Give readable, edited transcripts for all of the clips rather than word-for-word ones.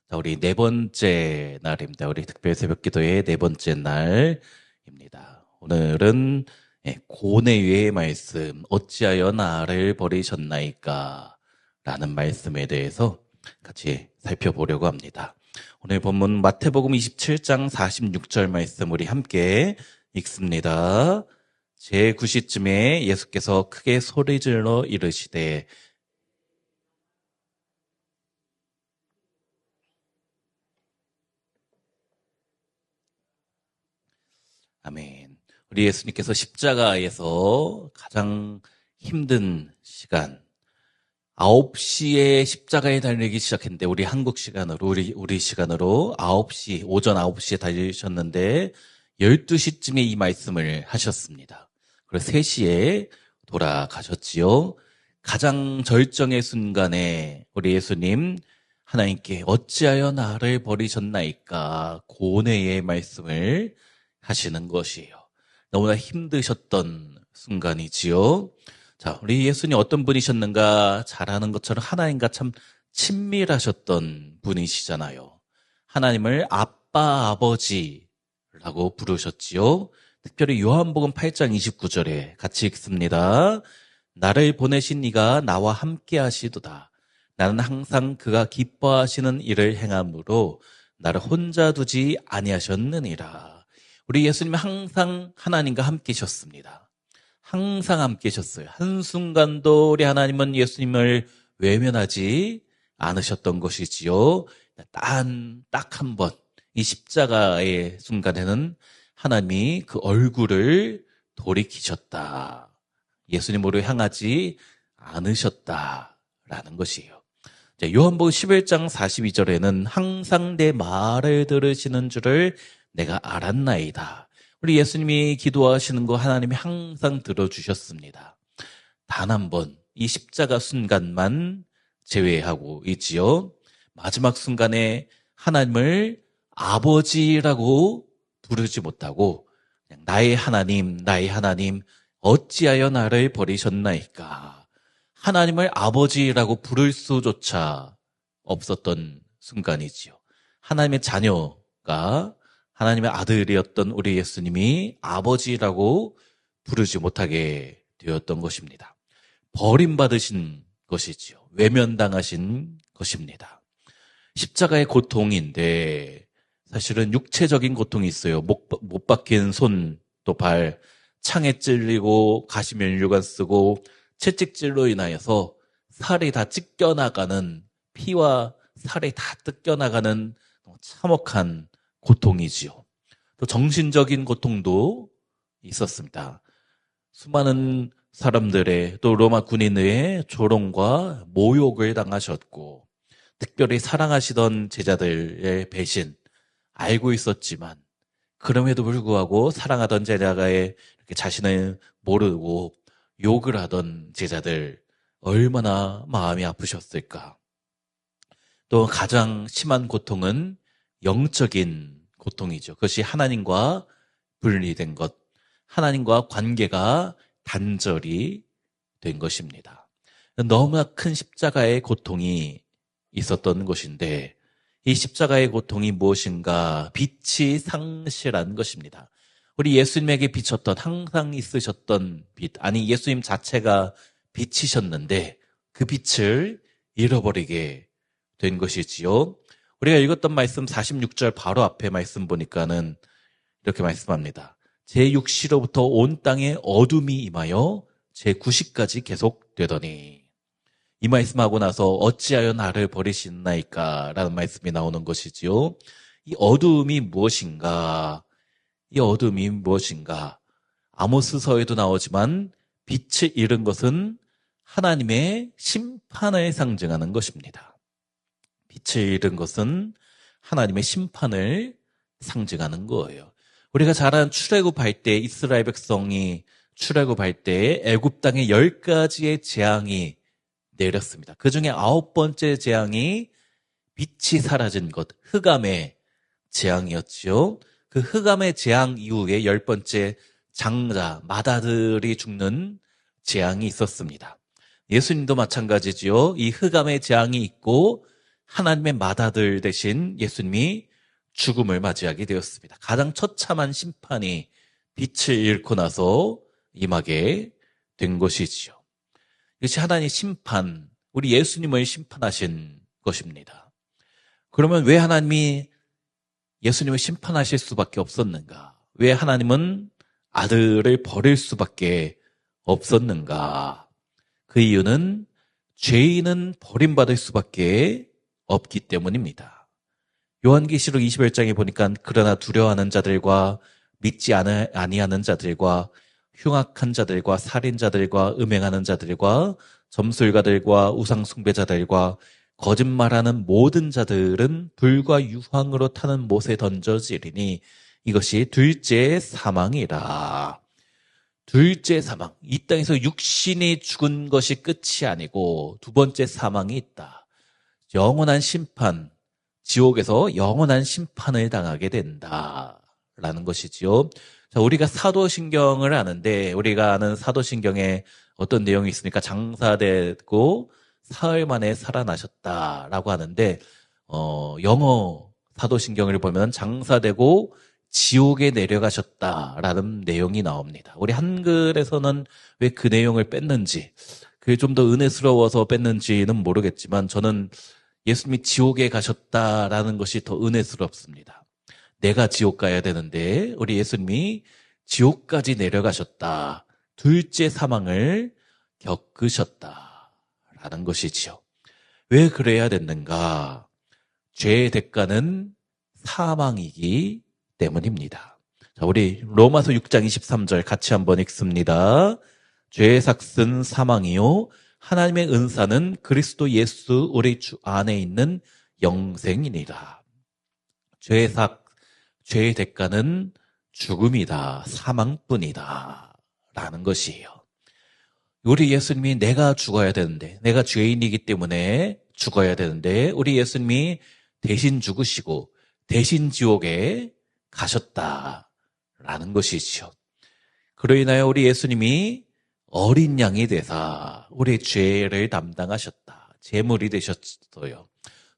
자, 우리 네 번째 날입니다. 우리 특별 새벽 기도의 네 번째 날입니다. 오늘은 고뇌의 말씀, 어찌하여 나를 버리셨나이까? 라는 말씀에 대해서 같이 살펴보려고 합니다. 오늘 본문 마태복음 27장 46절 말씀 우리 함께 읽습니다. 제9시쯤에 예수께서 크게 소리질러 이르시되 아멘. 우리 예수님께서 십자가에서 가장 힘든 시간, 9시에 십자가에 달리기 시작했는데, 우리 한국 시간으로, 우리 시간으로 9시, 오전 9시에 달리셨는데, 12시쯤에 이 말씀을 하셨습니다. 그리고 3시에 돌아가셨지요. 가장 절정의 순간에 우리 예수님, 하나님께 어찌하여 나를 버리셨나이까? 고뇌의 말씀을 하시는 것이에요. 너무나 힘드셨던 순간이지요. 자, 우리 예수님 어떤 분이셨는가? 잘 아는 것처럼 하나님과 참 친밀하셨던 분이시잖아요. 하나님을 아빠, 아버지라고 부르셨지요. 특별히 요한복음 8장 29절에 같이 읽습니다. 나를 보내신 이가 나와 함께 하시도다. 나는 항상 그가 기뻐하시는 일을 행함으로 나를 혼자 두지 아니하셨느니라. 우리 예수님은 항상 하나님과 함께 계셨습니다. 항상 함께 계셨어요. 한순간도 우리 하나님은 예수님을 외면하지 않으셨던 것이지요. 딱 한 번, 이 십자가의 순간에는 하나님이 그 얼굴을 돌이키셨다. 예수님으로 향하지 않으셨다라는 것이에요. 요한복음 11장 42절에는 항상 내 말을 들으시는 줄을 내가 알았나이다. 우리 예수님이 기도하시는 거 하나님이 항상 들어주셨습니다. 단 한 번, 이 십자가 순간만 제외하고 있지요. 마지막 순간에 하나님을 아버지라고 부르지 못하고 그냥 나의 하나님, 어찌하여 나를 버리셨나이까? 하나님을 아버지라고 부를 수조차 없었던 순간이지요. 하나님의 자녀가 하나님의 아들이었던 우리 예수님이 아버지라고 부르지 못하게 되었던 것입니다. 버림받으신 것이지요. 외면당하신 것입니다. 십자가의 고통인데 사실은 육체적인 고통이 있어요. 못 박힌 손, 또 발, 창에 찔리고 가시면류관 쓰고 채찍질로 인하여서 살이 다 찢겨나가는, 피와 살이 다 뜯겨나가는 참혹한 고통이지요. 또 정신적인 고통도 있었습니다. 수많은 사람들의 또 로마 군인의 조롱과 모욕을 당하셨고 특별히 사랑하시던 제자들의 배신 알고 있었지만 그럼에도 불구하고 사랑하던 제자가 이렇게 자신을 모르고 욕을 하던 제자들 얼마나 마음이 아프셨을까. 또 가장 심한 고통은 영적인 고통이죠. 그것이 하나님과 분리된 것, 하나님과 관계가 단절이 된 것입니다. 너무나 큰 십자가의 고통이 있었던 것인데 이 십자가의 고통이 무엇인가? 빛이 상실한 것입니다. 우리 예수님에게 비쳤던, 항상 있으셨던 빛, 아니 예수님 자체가 빛이셨는데 그 빛을 잃어버리게 된 것이지요. 우리가 읽었던 말씀 46절 바로 앞에 말씀 보니까는 이렇게 말씀합니다. 제6시로부터 온 땅에 어둠이 임하여 제9시까지 계속되더니 이 말씀하고 나서 어찌하여 나를 버리시나이까 라는 말씀이 나오는 것이지요. 이 어둠이 무엇인가? 이 어둠이 무엇인가? 아모스서에도 나오지만 빛을 잃은 것은 하나님의 심판을 상징하는 것입니다. 빛을 잃은 것은 하나님의 심판을 상징하는 거예요. 우리가 잘 아는 출애굽할 때 이스라엘 백성이 출애굽할 때 애굽 땅에 10가지의 재앙이 내렸습니다. 그 중에 9번째 재앙이 빛이 사라진 것, 흑암의 재앙이었지요. 그 흑암의 재앙 이후에 10번째 장자, 마다들이 죽는 재앙이 있었습니다. 예수님도 마찬가지지요. 이 흑암의 재앙이 있고 하나님의 맏아들 대신 예수님이 죽음을 맞이하게 되었습니다. 가장 처참한 심판이 빛을 잃고 나서 임하게 된 것이지요. 이것이 하나님의 심판, 우리 예수님을 심판하신 것입니다. 그러면 왜 하나님이 예수님을 심판하실 수밖에 없었는가? 왜 하나님은 아들을 버릴 수밖에 없었는가? 그 이유는 죄인은 버림받을 수밖에 없기 때문입니다. 요한계시록 21장에 보니까 그러나 두려워하는 자들과 믿지 아니하는 자들과 흉악한 자들과 살인자들과 음행하는 자들과 점술가들과 우상숭배자들과 거짓말하는 모든 자들은 불과 유황으로 타는 못에 던져지리니 이것이 둘째 사망이라. 둘째 사망. 이 땅에서 육신이 죽은 것이 끝이 아니고 두 번째 사망이 있다. 영원한 심판, 지옥에서 영원한 심판을 당하게 된다라는 것이지요. 자, 우리가 사도신경을 아는데 우리가 아는 사도신경에 어떤 내용이 있습니까? 장사되고 사흘 만에 살아나셨다라고 하는데 영어 사도신경을 보면 장사되고 지옥에 내려가셨다라는 내용이 나옵니다. 우리 한글에서는 왜 그 내용을 뺐는지, 그게 좀 더 은혜스러워서 뺐는지는 모르겠지만 저는 예수님이 지옥에 가셨다라는 것이 더 은혜스럽습니다. 내가 지옥 가야 되는데 우리 예수님이 지옥까지 내려가셨다. 둘째 사망을 겪으셨다라는 것이지요. 왜 그래야 됐는가? 죄의 대가는 사망이기 때문입니다. 자, 우리 로마서 6장 23절 같이 한번 읽습니다. 죄의 삭은 사망이요 하나님의 은사는 그리스도 예수 우리 주 안에 있는 영생이니라. 죄의 대가는 죽음이다. 사망뿐이다. 라는 것이에요. 우리 예수님이 내가 죽어야 되는데, 내가 죄인이기 때문에 죽어야 되는데 우리 예수님이 대신 죽으시고 대신 지옥에 가셨다라는 것이지요. 그로 인하여 우리 예수님이 어린 양이 되사 우리 죄를 담당하셨다. 제물이 되셨어요.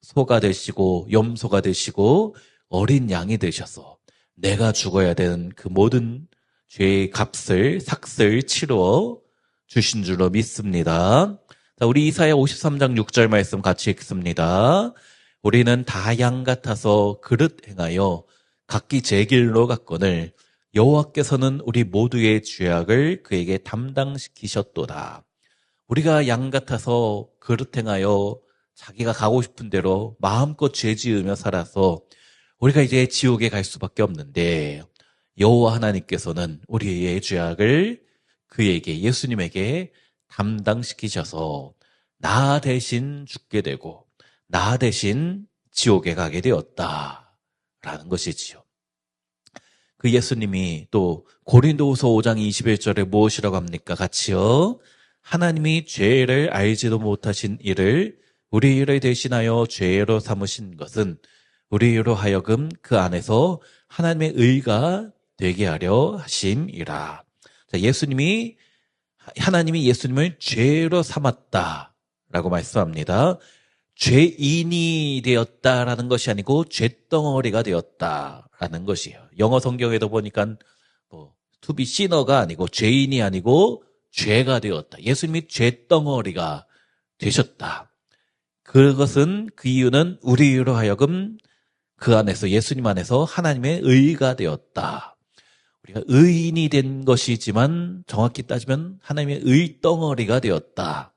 소가 되시고 염소가 되시고 어린 양이 되셔서 내가 죽어야 되는 그 모든 죄의 값을 삭을 치루어 주신 줄로 믿습니다. 자, 우리 이사야 53장 6절 말씀 같이 읽습니다. 우리는 다 양 같아서 그릇 행하여 각기 제 길로 갔거늘 여호와께서는 우리 모두의 죄악을 그에게 담당시키셨도다. 우리가 양 같아서 그릇 행하여 자기가 가고 싶은 대로 마음껏 죄 지으며 살아서 우리가 이제 지옥에 갈 수밖에 없는데 여호와 하나님께서는 우리의 죄악을 그에게 예수님에게 담당시키셔서 나 대신 죽게 되고 나 대신 지옥에 가게 되었다라는 것이지요. 그 예수님이 또 고린도후서 5장 21절에 무엇이라고 합니까? 같이요. 하나님이 죄를 알지도 못하신 이를 우리를 대신하여 죄로 삼으신 것은 우리로 하여금 그 안에서 하나님의 의가 되게 하려 하심이라. 자, 하나님이 예수님을 죄로 삼았다라고 말씀합니다. 죄인이 되었다라는 것이 아니고 죄덩어리가 되었다라는 것이에요. 영어 성경에도 보니까 to be sinner가 아니고 죄인이 아니고 죄가 되었다. 예수님이 죄덩어리가 되셨다. 그것은 그 이유는 우리로 하여금 그 안에서 예수님 안에서 하나님의 의가 되었다. 우리가 의인이 된 것이지만 정확히 따지면 하나님의 의덩어리가 되었다.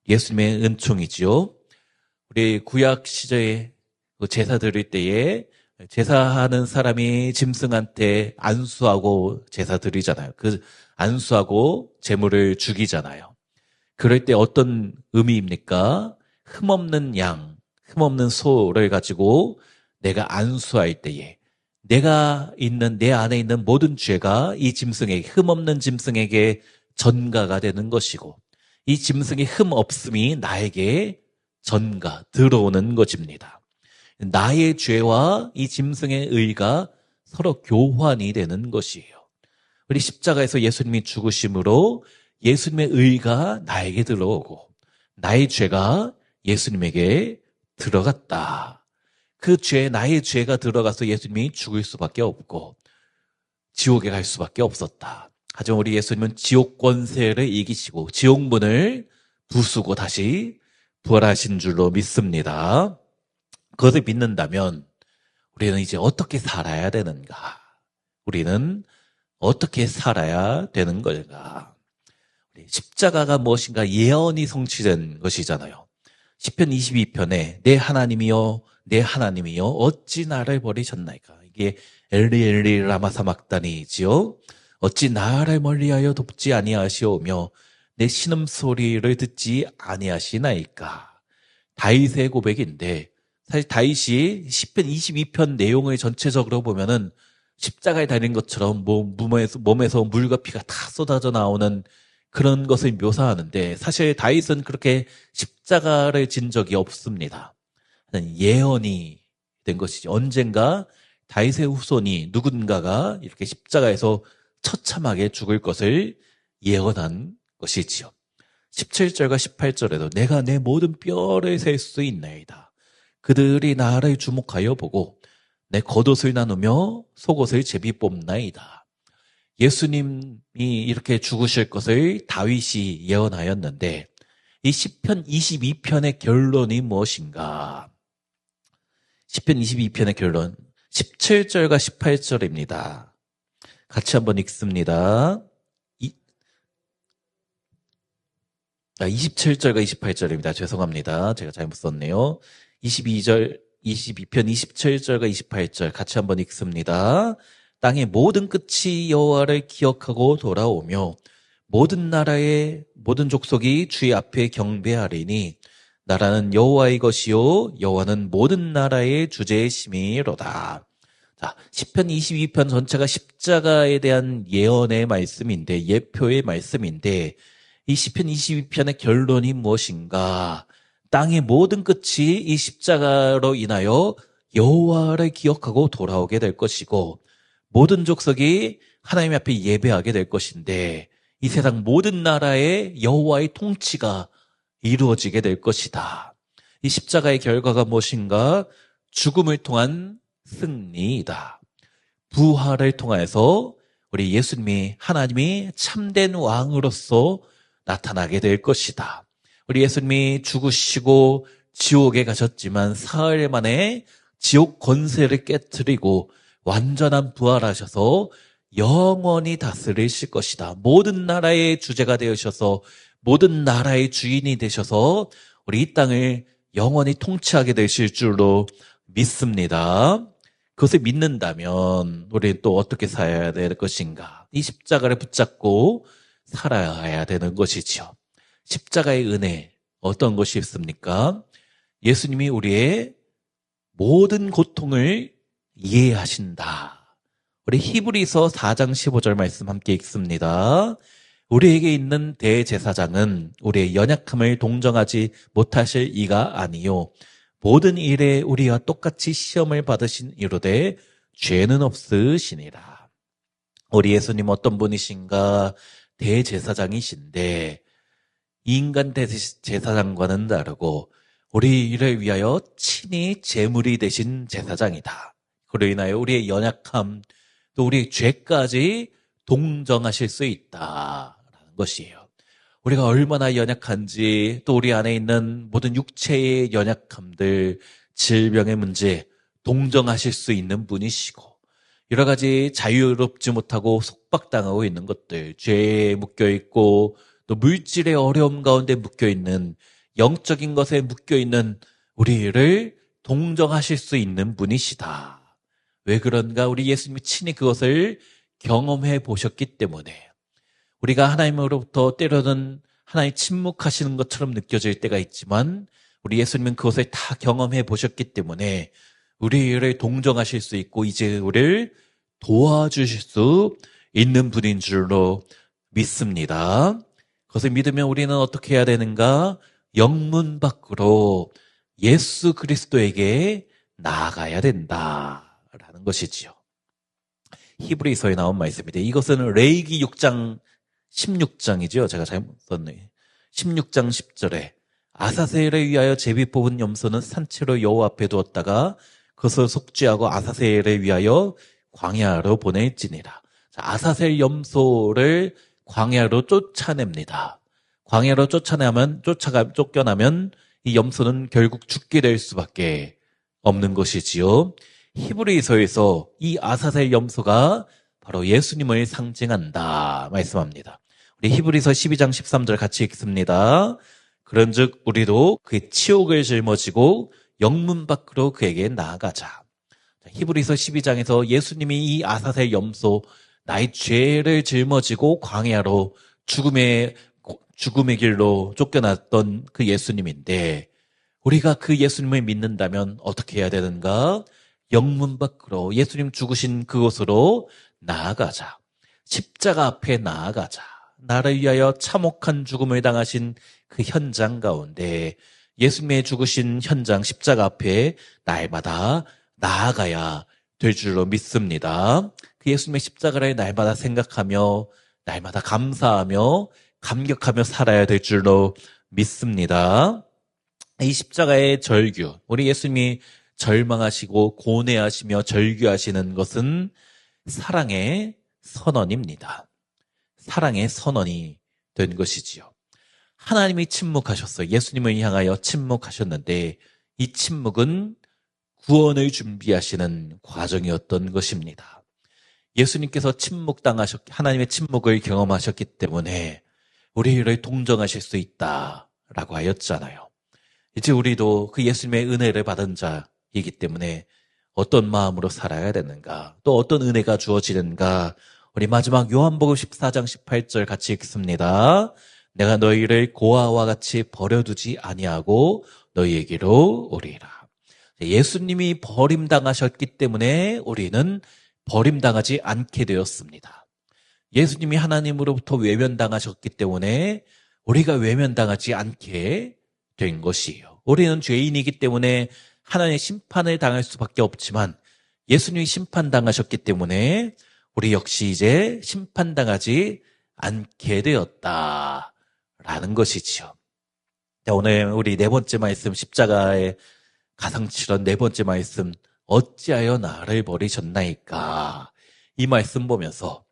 예수님의 은총이지요. 우리 구약 시절에 제사 드릴 때에 제사하는 사람이 짐승한테 안수하고 제사 드리잖아요. 그 안수하고 제물을 죽이잖아요. 그럴 때 어떤 의미입니까? 흠없는 양, 흠없는 소를 가지고 내가 안수할 때에 내 안에 있는 모든 죄가 이 짐승에게, 흠없는 짐승에게 전가가 되는 것이고 이 짐승의 흠 없음이 나에게 전가, 들어오는 것입니다. 나의 죄와 이 짐승의 의가 서로 교환이 되는 것이에요. 우리 십자가에서 예수님이 죽으심으로 예수님의 의가 나에게 들어오고 나의 죄가 예수님에게 들어갔다. 그 죄, 나의 죄가 들어가서 예수님이 죽을 수밖에 없고 지옥에 갈 수밖에 없었다. 하지만 우리 예수님은 지옥 권세를 이기시고 지옥 문을 부수고 다시 부활하신 줄로 믿습니다. 그것을 믿는다면 우리는 이제 어떻게 살아야 되는가? 우리는 어떻게 살아야 되는 걸까? 십자가가 무엇인가 예언이 성취된 것이잖아요. 시편 22편에 내 하나님이여 내 하나님이여 어찌 나를 버리셨나이까. 이게 엘리 엘리 라마 사막단이지요. 어찌 나를 멀리하여 돕지 아니하시오며 내 신음소리를 듣지 아니하시나이까. 다윗의 고백인데 사실 다윗이 시편 22편 내용을 전체적으로 보면은 십자가에 달린 것처럼 몸에서 물과 피가 다 쏟아져 나오는 그런 것을 묘사하는데 사실 다윗은 그렇게 십자가를 진 적이 없습니다. 예언이 된 것이죠. 언젠가 다윗의 후손이 누군가가 이렇게 십자가에서 처참하게 죽을 것을 예언한 것이지요. 17절과 18절에도 내가 내 모든 뼈를 셀 수 있나이다. 그들이 나를 주목하여 보고 내 겉옷을 나누며 속옷을 제비 뽑나이다. 예수님이 이렇게 죽으실 것을 다윗이 예언하였는데 이 시편 22편의 결론이 무엇인가? 시편 22편의 결론 17절과 18절입니다. 같이 한번 읽습니다. 27절과 28절입니다. 죄송합니다. 제가 잘못 썼네요. 22편 27절과 28절 같이 한번 읽습니다. 땅의 모든 끝이 여호와를 기억하고 돌아오며 모든 나라의 모든 족속이 주의 앞에 경배하리니 나라는 여호와의 것이요 여호와는 모든 나라의 주제심이로다. 자, 시편 22편 전체가 십자가에 대한 예언의 말씀인데 예표의 말씀인데 이 시편 22편의 결론이 무엇인가? 땅의 모든 끝이 이 십자가로 인하여 여호와를 기억하고 돌아오게 될 것이고 모든 족속이 하나님 앞에 예배하게 될 것인데 이 세상 모든 나라에 여호와의 통치가 이루어지게 될 것이다. 이 십자가의 결과가 무엇인가? 죽음을 통한 승리이다. 부활을 통해서 우리 예수님이 하나님이 참된 왕으로서 나타나게 될 것이다. 우리 예수님이 죽으시고 지옥에 가셨지만 사흘 만에 지옥 권세를 깨트리고 완전한 부활하셔서 영원히 다스리실 것이다. 모든 나라의 주제가 되셔서 모든 나라의 주인이 되셔서 우리 이 땅을 영원히 통치하게 되실 줄로 믿습니다. 그것을 믿는다면 우리는 또 어떻게 살아야 될 것인가? 이 십자가를 붙잡고 살아야 되는 것이지요. 십자가의 은혜 어떤 것이 있습니까? 예수님이 우리의 모든 고통을 이해하신다. 우리 히브리서 4장 15절 말씀 함께 읽습니다. 우리에게 있는 대제사장은 우리의 연약함을 동정하지 못하실 이가 아니요 모든 일에 우리와 똑같이 시험을 받으신 이로되 죄는 없으시니라. 우리 예수님 어떤 분이신가? 대제사장이신데 인간 대제사장과는 다르고 우리를 위하여 친히 제물이 되신 제사장이다. 그로 인하여 우리의 연약함 또 우리의 죄까지 동정하실 수 있다라는 것이에요. 우리가 얼마나 연약한지 또 우리 안에 있는 모든 육체의 연약함들, 질병의 문제 동정하실 수 있는 분이시고 여러 가지 자유롭지 못하고 속박당하고 있는 것들, 죄에 묶여있고 또 물질의 어려움 가운데 묶여있는 영적인 것에 묶여있는 우리를 동정하실 수 있는 분이시다. 왜 그런가? 우리 예수님이 친히 그것을 경험해 보셨기 때문에 우리가 하나님으로부터 때로는 하나님 침묵하시는 것처럼 느껴질 때가 있지만 우리 예수님은 그것을 다 경험해 보셨기 때문에 우리를 동정하실 수 있고 이제 우리를 도와주실 수 있는 분인 줄로 믿습니다. 그것을 믿으면 우리는 어떻게 해야 되는가? 영문 밖으로 예수 그리스도에게 나아가야 된다라는 것이지요. 히브리서에 나온 말씀인데 이것은 레위기 6장 16장이죠. 제가 잘못 썼네. 16장 10절에 아사셀을 위하여 제비 뽑은 염소는 산채로 여호와 앞에 두었다가 그것을 속죄하고 아사셀을 위하여 광야로 보낼지니라. 자, 아사셀 염소를 광야로 쫓아냅니다. 광야로 쫓겨나면 이 염소는 결국 죽게 될 수밖에 없는 것이지요. 히브리서에서 이 아사셀 염소가 바로 예수님을 상징한다 말씀합니다. 우리 히브리서 12장 13절 같이 읽습니다. 그런즉 우리도 그의 치욕을 짊어지고 영문 밖으로 그에게 나아가자. 히브리서 12장에서 예수님이 이 아사셀 염소 나의 죄를 짊어지고 광야로 죽음의 길로 쫓겨났던 그 예수님인데 우리가 그 예수님을 믿는다면 어떻게 해야 되는가? 영문 밖으로 예수님 죽으신 그곳으로 나아가자. 십자가 앞에 나아가자. 나를 위하여 참혹한 죽음을 당하신 그 현장 가운데 예수님의 죽으신 현장 십자가 앞에 날마다 나아가야 될 줄로 믿습니다. 그 예수님의 십자가를 날마다 생각하며 날마다 감사하며 감격하며 살아야 될 줄로 믿습니다. 이 십자가의 절규, 우리 예수님이 절망하시고 고뇌하시며 절규하시는 것은 사랑의 선언입니다. 사랑의 선언이 된 것이지요. 하나님이 침묵하셨어요. 예수님을 향하여 침묵하셨는데 이 침묵은 구원을 준비하시는 과정이었던 것입니다. 예수님께서 하나님의 침묵을 경험하셨기 때문에 우리를 동정하실 수 있다라고 하였잖아요. 이제 우리도 그 예수님의 은혜를 받은 자이기 때문에 어떤 마음으로 살아야 되는가, 또 어떤 은혜가 주어지는가, 우리 마지막 요한복음 14장 18절 같이 읽습니다. 내가 너희를 고아와 같이 버려두지 아니하고 너희에게로 오리라. 예수님이 버림당하셨기 때문에 우리는 버림당하지 않게 되었습니다. 예수님이 하나님으로부터 외면당하셨기 때문에 우리가 외면당하지 않게 된 것이에요. 우리는 죄인이기 때문에 하나님의 심판을 당할 수밖에 없지만 예수님이 심판당하셨기 때문에 우리 역시 이제 심판당하지 않게 되었다라는 것이지요. 오늘 우리 네 번째 말씀, 십자가의 가상칠언 네 번째 말씀, 어찌하여 나를 버리셨나이까? 이 말씀 보면서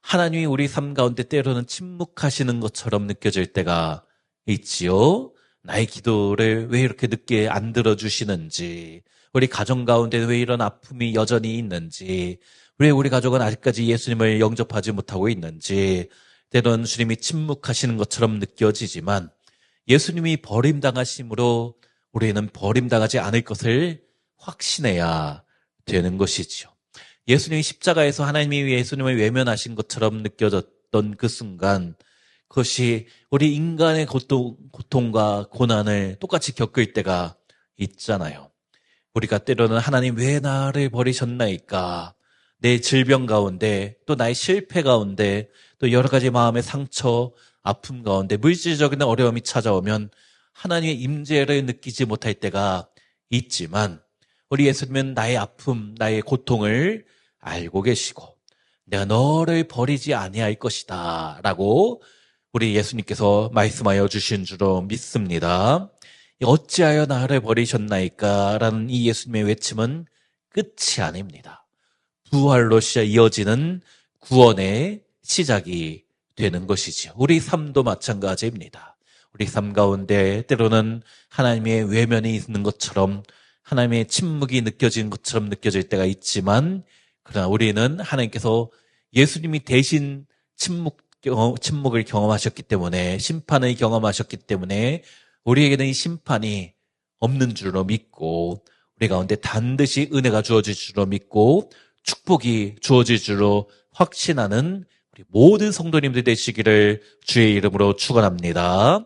하나님이 우리 삶 가운데 때로는 침묵하시는 것처럼 느껴질 때가 있지요. 나의 기도를 왜 이렇게 늦게 안 들어주시는지, 우리 가정 가운데 왜 이런 아픔이 여전히 있는지, 왜 우리 가족은 아직까지 예수님을 영접하지 못하고 있는지, 때로는 주님이 침묵하시는 것처럼 느껴지지만 예수님이 버림당하심으로 우리는 버림당하지 않을 것을 확신해야 되는 것이지요. 예수님이 십자가에서 하나님이 예수님을 외면하신 것처럼 느껴졌던 그 순간, 그것이 우리 인간의 고통과 고난을 똑같이 겪을 때가 있잖아요. 우리가 때로는 하나님 왜 나를 버리셨나이까? 내 질병 가운데, 또 나의 실패 가운데, 또 여러 가지 마음의 상처, 아픔 가운데 물질적인 어려움이 찾아오면 하나님의 임재를 느끼지 못할 때가 있지만 우리 예수님은 나의 아픔, 나의 고통을 알고 계시고 내가 너를 버리지 아니할 것이다 라고 우리 예수님께서 말씀하여 주신 줄로 믿습니다. 어찌하여 나를 버리셨나이까? 라는 이 예수님의 외침은 끝이 아닙니다. 부활로 이어지는 구원의 시작이 되는 것이지요. 우리 삶도 마찬가지입니다. 우리 삶 가운데 때로는 하나님의 외면이 있는 것처럼 하나님의 침묵이 느껴지는 것처럼 느껴질 때가 있지만 그러나 우리는 하나님께서 예수님이 대신 침묵을 경험하셨기 때문에 심판을 경험하셨기 때문에 우리에게는 이 심판이 없는 줄로 믿고 우리 가운데 반드시 은혜가 주어질 줄로 믿고 축복이 주어질 줄로 확신하는 우리 모든 성도님들 되시기를 주의 이름으로 축원합니다.